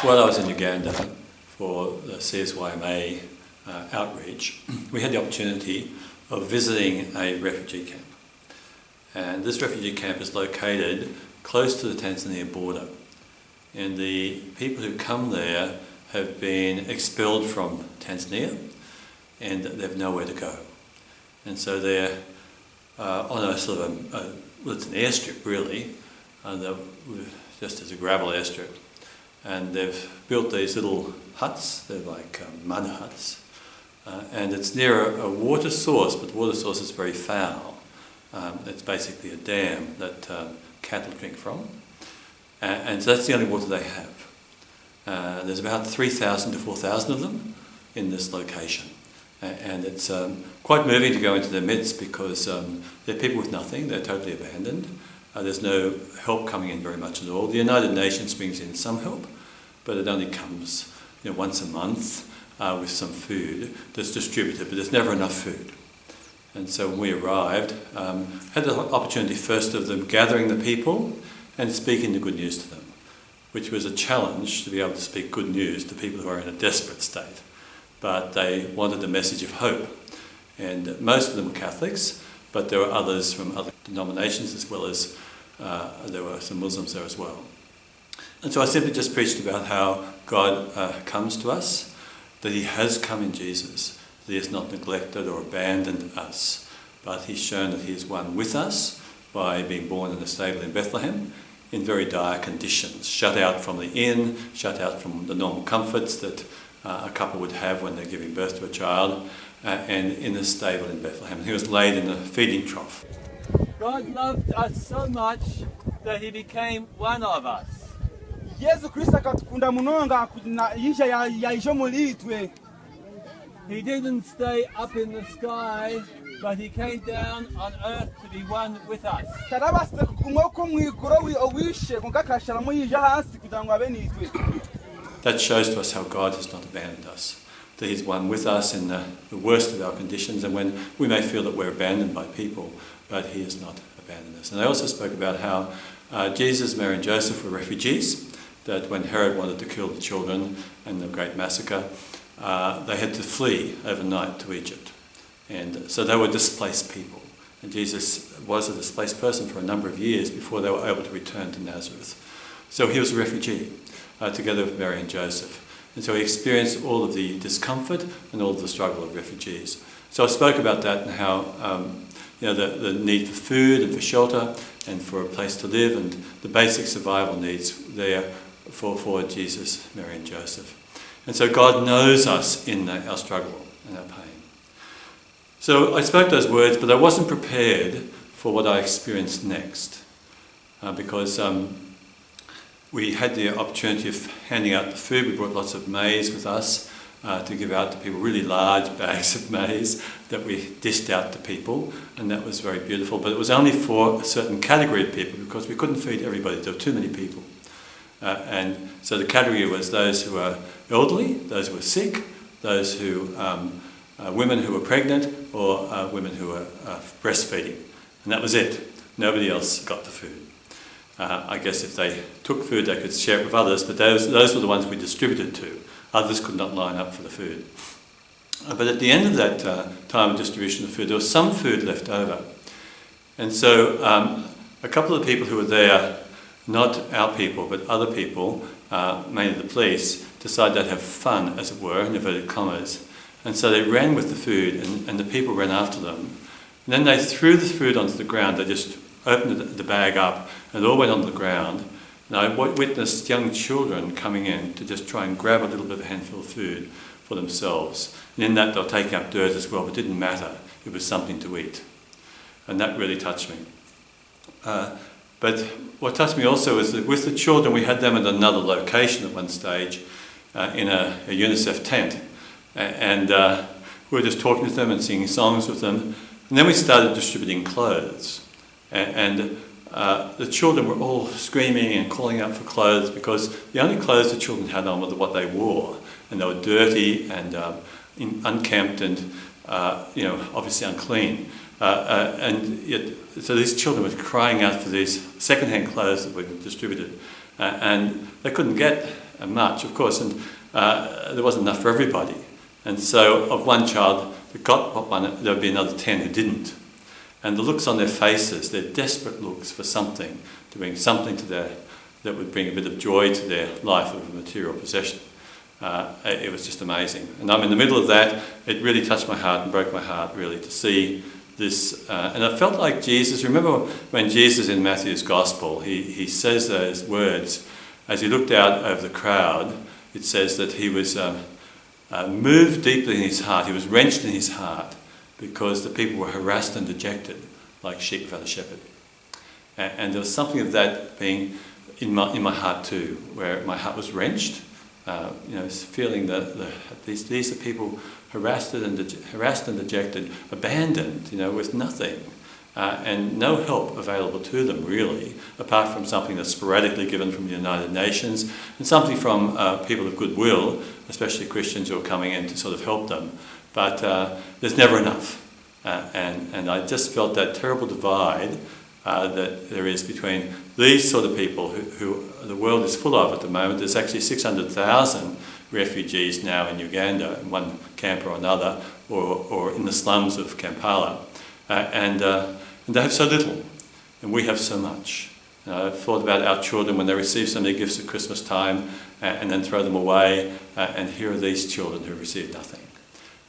While I was in Uganda for the CSYMA outreach, we had the opportunity of visiting a refugee camp. And this refugee camp is located close to the Tanzania border. And the people who come there have been expelled from Tanzania and they have nowhere to go. And so they're on a sort of it's an airstrip really, just as a gravel airstrip. And they've built these little huts, they're like mud huts. And it's near a water source, but the water source is very foul. It's basically a dam that cattle drink from. And so that's the only water they have. There's about 3,000 to 4,000 of them in this location. And it's quite moving to go into their midst because they're people with nothing, they're totally abandoned. There's no help coming in very much at all. The United Nations brings in some help, but it only comes once a month with some food that's distributed, but there's never enough food. And so when we arrived, had the opportunity first of them gathering the people and speaking the good news to them, which was a challenge to be able to speak good news to people who are in a desperate state. But they wanted a message of hope. And most of them were Catholics, but there were others from other denominations as well as there were some Muslims there as well. And so I simply just preached about how God comes to us, that he has come in Jesus, that he has not neglected or abandoned us, but he's shown that he is one with us by being born in a stable in Bethlehem in very dire conditions, shut out from the inn, shut out from the normal comforts that a couple would have when they're giving birth to a child, and in a stable in Bethlehem. He was laid in a feeding trough. God loved us so much that he became one of us. Yesu Kristo akatukunda munonga yisha yaisho mulitwe. He didn't stay up in the sky, but he came down on earth to be one with us. Tarabase kumoko mwikoro owishe konkakashara muyija hasi kugira ngo abe nitwe. That shows to us how God has not abandoned us, that he's one with us in the worst of our conditions, and when we may feel that we're abandoned by people, but he has not abandoned us. And I also spoke about how Jesus, Mary and Joseph were refugees, that when Herod wanted to kill the children in the great massacre, they had to flee overnight to Egypt. And so they were displaced people. And Jesus was a displaced person for a number of years before they were able to return to Nazareth. So he was a refugee, together with Mary and Joseph. And so he experienced all of the discomfort and all of the struggle of refugees. So I spoke about that and how the need for food and for shelter and for a place to live and the basic survival needs there for Jesus, Mary and Joseph. And so God knows us in our struggle and our pain. So I spoke those words, but I wasn't prepared for what I experienced next because we had the opportunity of handing out the food. We brought lots of maize with us to give out to people, really large bags of maize that we dished out to people, and that was very beautiful. But it was only for a certain category of people because we couldn't feed everybody. There were too many people. And so the category was those who were elderly, those who were sick, those who, women who were pregnant, or women who were breastfeeding. And that was it. Nobody else got the food. I guess if they took food, they could share it with others, but those were the ones we distributed to. Others could not line up for the food. But at the end of that time of distribution of food, there was some food left over. And so a couple of people who were there, not our people, but other people, mainly the police, decided they'd have fun, as it were, in inverted commas. And so they ran with the food, and the people ran after them. And then they threw the food onto the ground. They just opened the bag up, and it all went onto the ground. And I witnessed young children coming in to just try and grab a little bit of a handful of food for themselves. And in that, they were taking up dirt as well, but it didn't matter. It was something to eat. And that really touched me. But what touched me also is that with the children, we had them at another location at one stage in a UNICEF tent. And we were just talking to them and singing songs with them. And then we started distributing clothes. And the children were all screaming and calling out for clothes because the only clothes the children had on were what they wore. And they were dirty and unkempt and, obviously unclean. And yet, so these children were crying out for these second-hand clothes that were distributed. And they couldn't get much, of course, and there wasn't enough for everybody. And so of one child that got one, there would be another 10 who didn't. And the looks on their faces, their desperate looks for something, to bring something to that would bring a bit of joy to their life of a material possession. It was just amazing. And I'm in the middle of that. It really touched my heart and broke my heart, really, to see this. And I felt like Jesus, remember when Jesus in Matthew's Gospel, he says those words, as he looked out over the crowd, it says that he was moved deeply in his heart, he was wrenched in his heart, because the people were harassed and dejected, like sheep without a shepherd. And there was something of that being in my heart too, where my heart was wrenched, feeling that these are people harassed and dejected, abandoned, with nothing, and no help available to them really, apart from something that's sporadically given from the United Nations and something from people of goodwill, especially Christians who are coming in to sort of help them. But there's never enough, and I just felt that terrible divide that there is between these sort of people who the world is full of at the moment. There's actually 600,000 refugees now in Uganda, in one camp or another, or in the slums of Kampala, and they have so little, and we have so much. I've thought about our children when they receive so many gifts at Christmas time and then throw them away, and here are these children who receive nothing.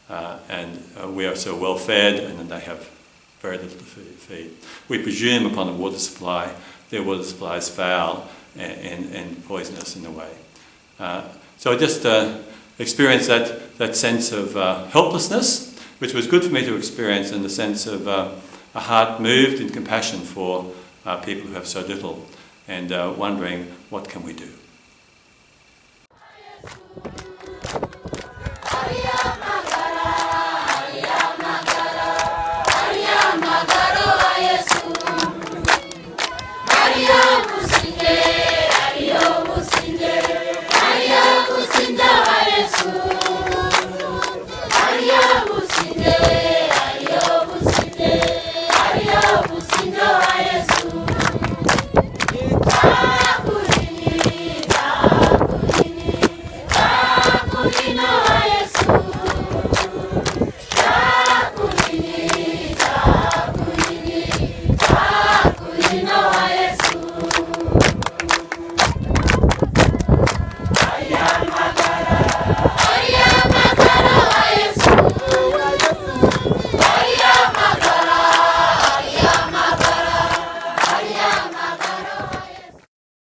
And we are so well fed, and then they have very little to feed. We presume upon a water supply, their water supply is foul and poisonous in a way. So I just experienced that sense of helplessness, which was good for me to experience, in the sense of a heart moved in compassion for people who have so little, and wondering, what can we do?